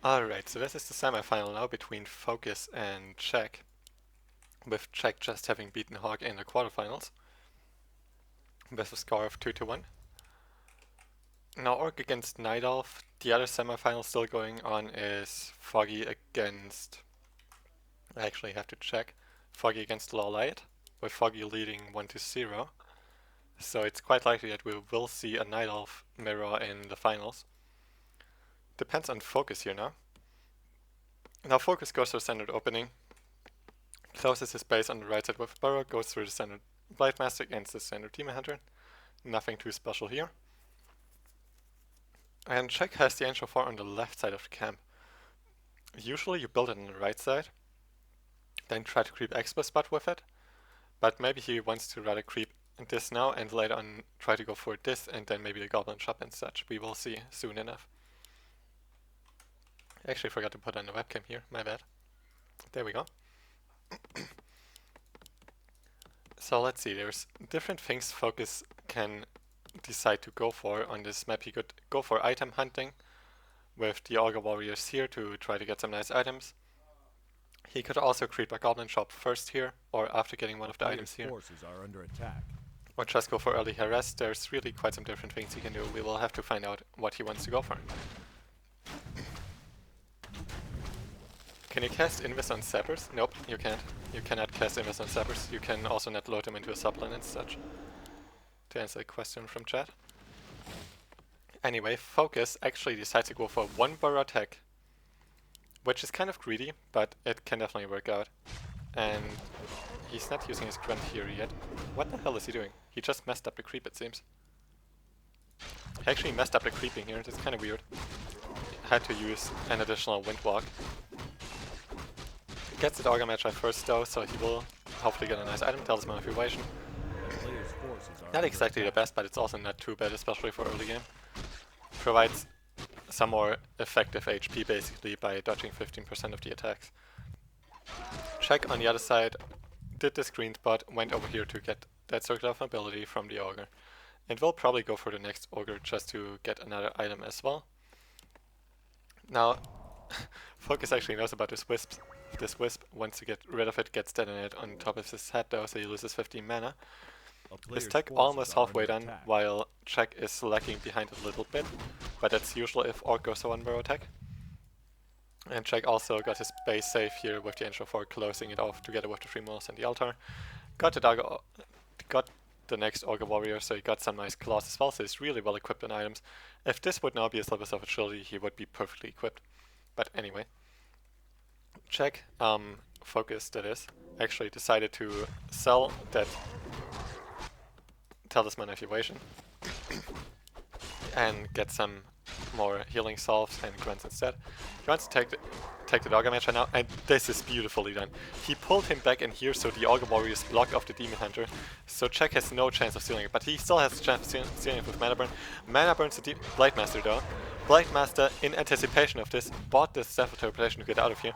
Alright, so this is the semifinal now between Focus and Czech, with Czech just having beaten Hawk in the quarterfinals, with a score of 2-1. Now Orc against Night Elf. The other semifinal still going on is Foggy against... I actually have to check. Foggy against Lawlight, with Foggy leading 1-0. So it's quite likely that we will see a Night Elf mirror in the finals. Depends on Focus here now. Now Focus goes to the standard opening, closes his base on the right side with a burrow, goes through the standard Blightmaster against the standard Demon Hunter. Nothing too special here. And Czech has the Angel 4 on the left side of the camp. Usually you build it on the right side, then try to creep Expo spot with it, but maybe he wants to rather creep this now and later on try to go for this and then maybe a Goblin Shop and such. We will see soon enough. I actually forgot to put on the webcam here, my bad. There we go. So let's see, there's different things Focus can decide to go for on this map. He could go for item hunting with the Augur Warriors here to try to get some nice items. He could also creep a Goblin Shop first here, or after getting one of the items here. Forces are under attack. Or just go for early harass. There's really quite some different things he can do. We will have to find out what he wants to go for. Can you cast Invis on Sappers? Nope, you can't. You cannot cast Invis on Sappers. You can also not load them into a subline and such. To answer a question from chat. Anyway, Focus actually decides to go for one burrow attack, which is kind of greedy, but it can definitely work out. And he's not using his grunt here yet. What the hell is he doing? He just messed up the creep, it seems. He actually messed up the creeping here, it's kind of weird. Had to use an additional Windwalk. Gets the Augur Magi first though, so he will hopefully get a nice item, Talisman of Evasion. Not exactly the best, but it's also not too bad, especially for early game. Provides some more effective HP basically by dodging 15% of the attacks. Czech on the other side did this green spot, went over here to get that Circle of Mobility from the Augur. And will probably go for the next Augur just to get another item as well. Now, Focus actually knows about this Wisp. This Wisp, once to get rid of it, gets detonated on top of his head though, so he loses 15 mana. His tech almost halfway done, while Czech is lagging behind a little bit, but that's usual if Orc goes for one burrow attack. And Czech also got his base safe here with the Angel 4 closing it off together with the 3 Moors and the Altar. Got the next Augur Warrior, so he got some nice claws as well, so he's really well equipped on items. If this would now be a Slippers of Agility, he would be perfectly equipped. But anyway. Czech, Focus that is, actually decided to sell that Talisman of Evasion and get some more healing salves and grunts instead. He wants to take the Augur Magi now, and this is beautifully done. He pulled him back in here so the Augur Warriors block off the Demon Hunter, so Czech has no chance of stealing it, but he still has a chance of stealing it with Mana Burn. Mana Burns the Blightmaster though. Blightmaster, in anticipation of this, bought this Zephyr Teleportation to get out of here.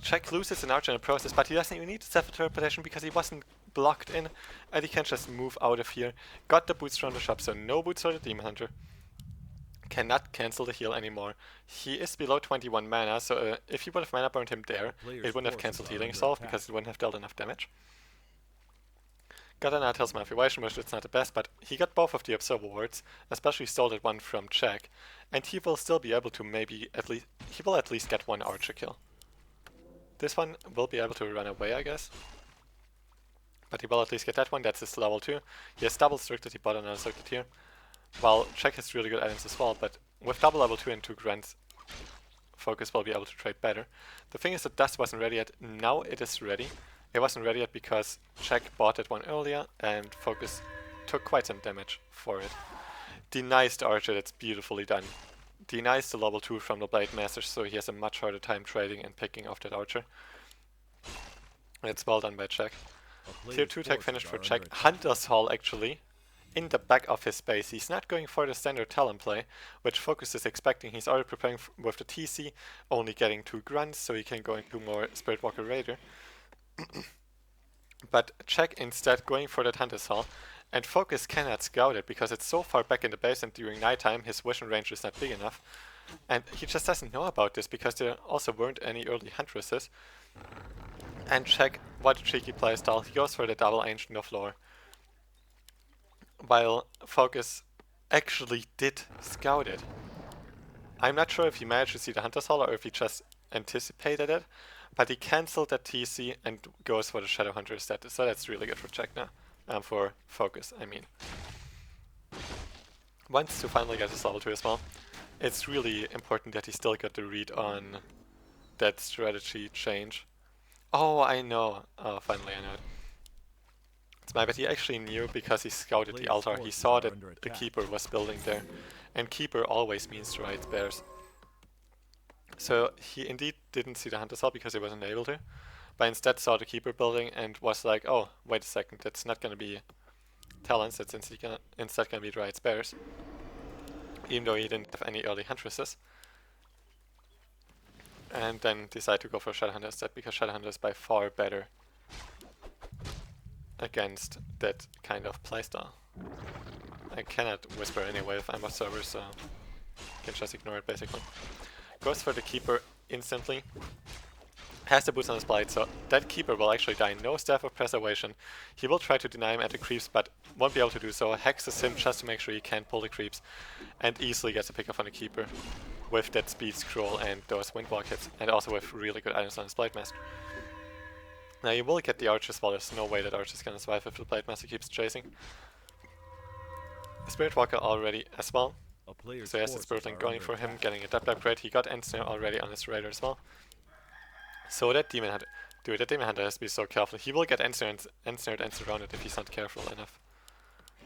Czech loses an archer in the process, but he doesn't even need the Zephyr Teleportation because he wasn't blocked in, and he can just move out of here. Got the boots from the shop, so no boots for the Demon Hunter. Cannot cancel the heal anymore. He is below 21 mana, so if he would have mana burned him there, it wouldn't have cancelled healing salve because it wouldn't have dealt enough damage. Got another Talisman of Evasion, which is not the best, but he got both of the Observer Wards, especially stole that one from Czech, and he will still be able to he will at least get one archer kill. This one will be able to run away, I guess. But he will at least get that one, that's his level 2. He has double Circuit, he bought another Circuit here. While Czech has really good items as well, but with double level 2 and 2 grunts, Focus will be able to trade better. The thing is that Dust wasn't ready yet, now it is ready. It wasn't ready yet because Czech bought it one earlier and Focus took quite some damage for it. Denies the archer, that's beautifully done. Denies the level 2 from the Blade Master, so he has a much harder time trading and picking off that archer. It's well done by Czech. Tier 2 tech finished for Czech. Hunter's Hall actually, in the back of his base. He's not going for the standard Talon play, which Focus is expecting. He's already preparing with the TC, only getting 2 grunts, so he can go into more Spirit Walker Raider. But Czech instead going for that Hunter's Hall, and Focus cannot scout it because it's so far back in the base and during nighttime his vision range is not big enough. And he just doesn't know about this because there also weren't any early Huntresses. And check what a cheeky playstyle. He goes for the double Ancient of Lore. While Focus actually did scout it. I'm not sure if he managed to see the Hunter's Hall or if he just anticipated it, but he cancelled that TC and goes for the Shadow Hunter instead. So that's really good for check now. For Focus, I mean. Wants to finally get his level 2 as well. It's really important that he still got the read on that strategy change. Oh, I know. Oh, finally I know it. It's my bad. He actually knew because he scouted the altar. He saw that the Keeper was building there. And Keeper always means to ride bears. So he indeed didn't see the Hunter's Hall because he wasn't able to. But instead saw the Keeper building and was like, oh, wait a second, that's not gonna be Talons, that's instead gonna be Dryad Bears. Even though he didn't have any early Huntresses. And then decide to go for Shadowhunter instead, because Shadowhunter is by far better against that kind of playstyle. I cannot whisper anyway if I'm a server, so I can just ignore it basically. Goes for the Keeper instantly. Has the boots on his blade, so that Keeper will actually die. No Staff of Preservation. He will try to deny him at the creeps, but won't be able to do so. Hexes him just to make sure he can't pull the creeps, and easily gets a pick off on the Keeper with that Speed Scroll and those Windwalk hits, and also with really good items on his Blade Master. Now you will get the Archers, while there's no way that Archers can survive if the Blade Master keeps chasing. Spirit Walker already as well, so he has the Spirit Link going for him, getting a Depth upgrade. He got Ensnare already on his Raider as well. So that Demon Hunter, dude, that Demon Hunter has to be so careful. He will get ensnared and surrounded if he's not careful enough.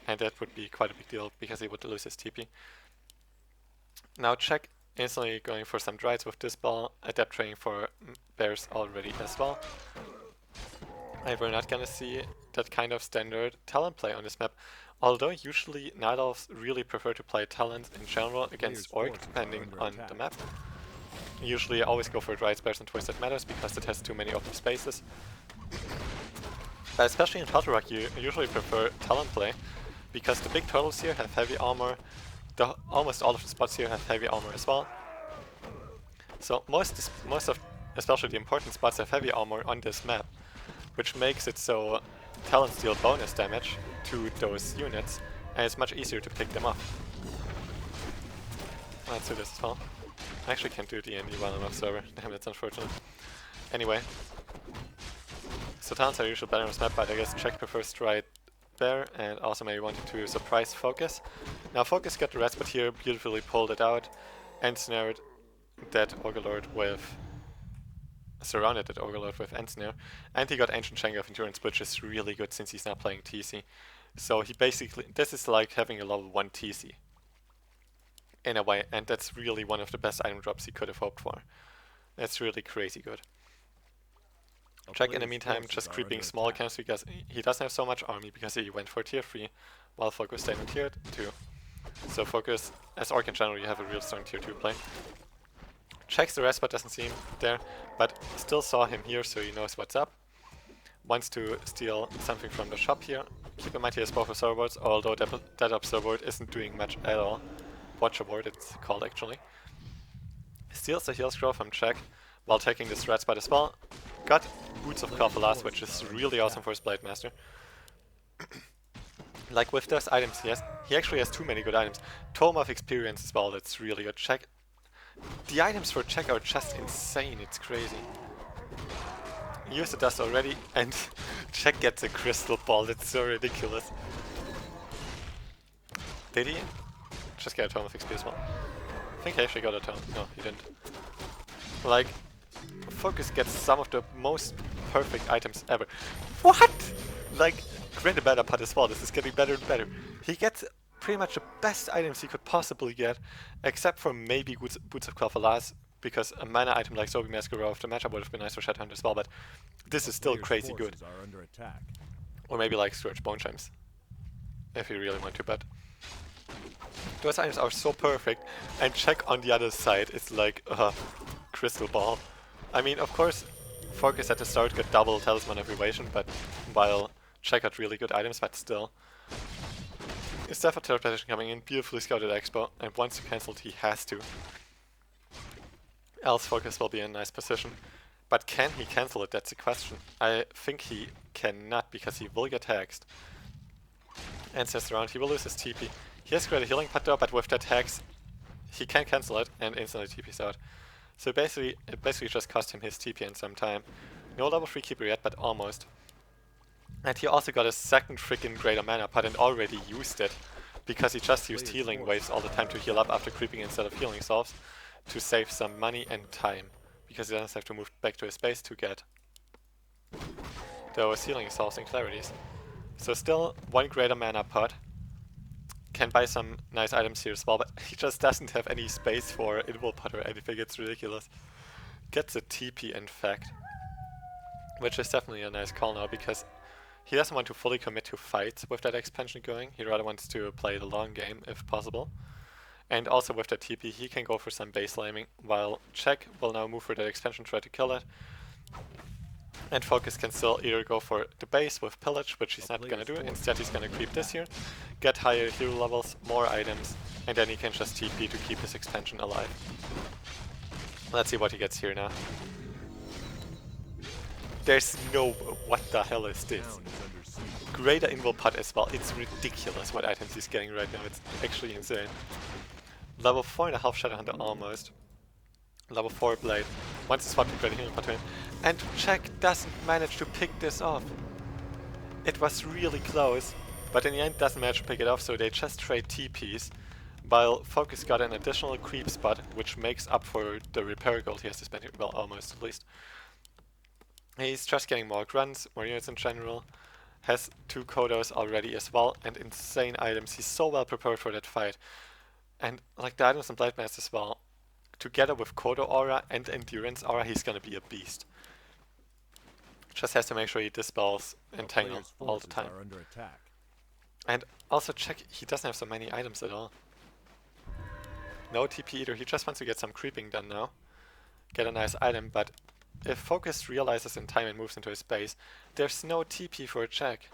And that would be quite a big deal, because he would lose his TP. Now check instantly going for some Dryads with this ball, Adept training for Bears already as well. And we're not gonna see that kind of standard Talon play on this map. Although usually Night Elves really prefer to play Talons in general against Orc, depending on the map. Usually I always go for Dryad Bears and Twisted Meadows because it has too many open spaces. But especially in Turtle Rock you usually prefer Talon play, because the big turtles here have heavy armor, almost all of the spots here have heavy armor as well. So most of, especially the important spots, have heavy armor on this map, which makes it so Talons deal bonus damage to those units, and it's much easier to pick them off. Let's do this as well. I actually can't do D&D while I'm off server. Damn, that's unfortunate. Anyway. So Talons are usually better on this map, but I guess Check prefers Dryad Bear, and also maybe wanted to surprise Focus. Now Focus got the red spot here, beautifully pulled it out, and snared that Orgalord with... surrounded that Orgalord with Ensnare, and he got Ancient Shango of Endurance, which is really good since he's not playing TC. So he basically... this is like having a level 1 TC. In a way, and that's really one of the best item drops he could have hoped for. That's really crazy good. Check in the meantime just creeping small camps because he doesn't have so much army because he went for tier 3 while Focus stayed on tier 2. So Focus, as Orc in general, you have a real strong tier 2 play. Checks the rest but doesn't see him there, but still saw him here so he knows what's up. Wants to steal something from the shop here. Keep in mind he has both observers, although that observer isn't doing much at all. Watch Award it's called actually. Steals the heal scroll from Check while taking this red spot as well. Got Boots of Corphalas, which is really awesome for his Blade Master. Like with those items he actually has too many good items. Tome of Experience as well, that's really good. Check. The items for Check are just insane, it's crazy. He used the dust already and Check gets a crystal ball, that's so ridiculous. Did he? Just get a Tome of XP as well. I think he actually got a Tome. No, he didn't. Like, Focus gets some of the most perfect items ever. What? Like, Great Better Pot as well. This is getting better and better. He gets pretty much the best items he could possibly get, except for maybe Boots of Corphalas, because a mana item like Zombie Masquerade of the matchup would have been nice for Shadowhunter as well, but this is still crazy good. Or maybe like Scourge Bone Chimes, if you really want to, but those items are so perfect, and Check on the other side is like a crystal ball. I mean, of course, Focus at the start got double Talisman of Evasion, but while Check got really good items, but still. Is Staff of Teleportation coming in, beautifully scouted Expo, and once you cancelled, he has to. else Focus will be in a nice position. But can he cancel it? That's the question. I think he cannot, because he will get taxed. Ancestor round, he will lose his TP. He has great healing pot though, but with that tax, he can cancel it and instantly TP's out. So basically, it basically just cost him his TP and some time. No level 3 keeper yet, but almost. And he also got a second freaking greater mana pot and already used it. Because he just used healing waves all the time to heal up after creeping instead of healing salves. To save some money and time. Because he doesn't have to move back to his base to get those healing salves and clarities. So still one greater mana pot. Can buy some nice items here as well, but he just doesn't have any space for Invul pot or anything. It's ridiculous. Gets a TP in fact. Which is definitely a nice call now, because he doesn't want to fully commit to fights with that expansion going. He rather wants to play the long game if possible. And also with that TP he can go for some base laming, while Check will now move for that expansion, try to kill it. And Focus can still either go for the base with Pillage, which he's not gonna do. Instead he's gonna creep this here, get higher hero levels, more items, and then he can just TP to keep his expansion alive. Let's see what he gets here now. There's no... what the hell is this? Greater Invul pot as well. It's ridiculous what items he's getting right now. It's actually insane. Level 4.5 Shadowhunter almost. Level 4 Blade. Once he swapped to Greater Healing Pot to him. And Check doesn't manage to pick this off. It was really close, but in the end doesn't manage to pick it off, so they just trade TPs. While Focus got an additional creep spot, which makes up for the repair gold he has to spend here. Well, almost at least. He's just getting more grunts, more units in general. Has 2 Kodos already as well, and insane items. He's so well prepared for that fight. And like the items in Blade Mass as well. Together with Kodo Aura and Endurance Aura, he's gonna be a beast. Just has to make sure he dispels Entangle all the time. And also check, he doesn't have so many items at all. No TP either, he just wants to get some creeping done now. Get a nice item, but if Focus realizes in time and moves into his base, there's no TP for a check.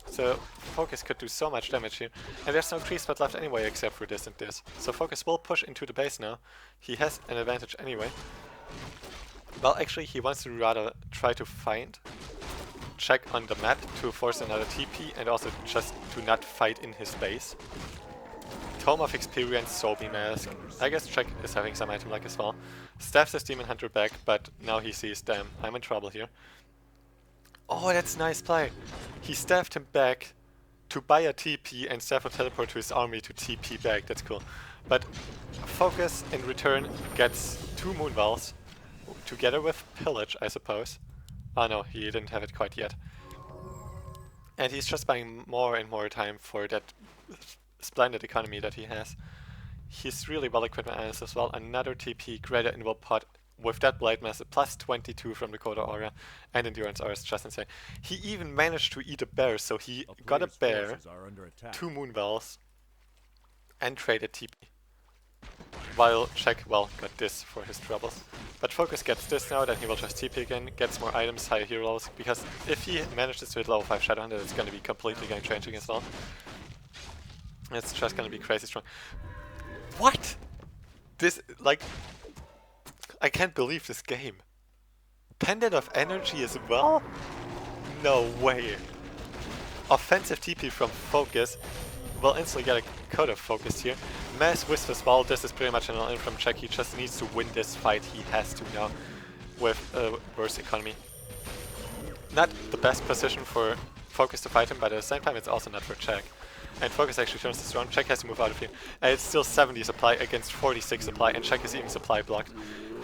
So Focus could do so much damage here, and there's no creep spot left anyway except for this and this. So Focus will push into the base now. He has an advantage anyway. Well, actually he wants to rather try to find Check on the map to force another TP and also just to not fight in his base. Tome of Experience, Sobi Mask. I guess Check is having some item luck as well. Staffs his Demon Hunter back, but now he sees, damn, I'm in trouble here. Oh, that's nice play. He staffed him back to buy a TP and Staff will teleport to his army to TP back. That's cool. But Focus in return gets 2 Moonwells together with Pillage, I suppose. Oh no, he didn't have it quite yet. And he's just buying more and more time for that splendid economy that he has. He's really well equipped with items as well. Another TP, Greater Invul pot. With that Blade Mass, plus 22 from the Kodo Aura, and Endurance Aura is just insane. He even managed to eat a bear, so he got a bear, 2 Moonwells, and traded TP. While Check, well, got this for his troubles. But Focus gets this now, then he will just TP again, gets more items, higher hero levels, because if he manages to hit level 5 Shadowhunter, it's gonna be completely game-changing as well. It's just gonna be crazy strong. What? This, like... I can't believe this game. Pendant of Energy as well? No way. Offensive TP from Focus. Will instantly get a code of Focus here. Mass Wisp as well. This is pretty much an all-in from Check. He just needs to win this fight. He has to now with a worse economy. Not the best position for Focus to fight him, but at the same time it's also not for Check. And Focus actually turns this around. Check has to move out of here. And it's still 70 supply against 46 supply, and Check is even supply blocked.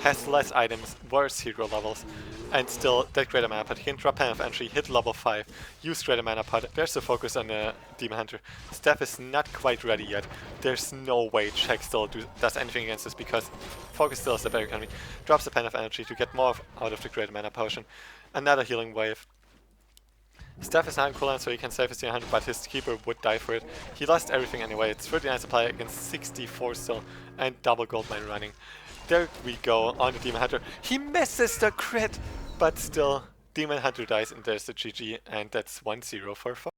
Has less items, worse hero levels, and still that Greater Mana Pot. He can drop Pen of Entry, hit level 5, use Greater Mana Pot. There's the Focus on the Demon Hunter. Staff is not quite ready yet. There's no way Check still does anything against this, because Focus still has the better economy. Drops the Pen of Energy to get more out of the Greater Mana Potion. Another healing wave. Staff is not in cooldown, so he can save his Demon Hunter, but his Keeper would die for it. He lost everything anyway. It's 39 supply against 64 still, and double gold mine running. There we go on the Demon Hunter. He misses the crit, but still, Demon Hunter dies and there's the GG, and that's 1-0 for Focus.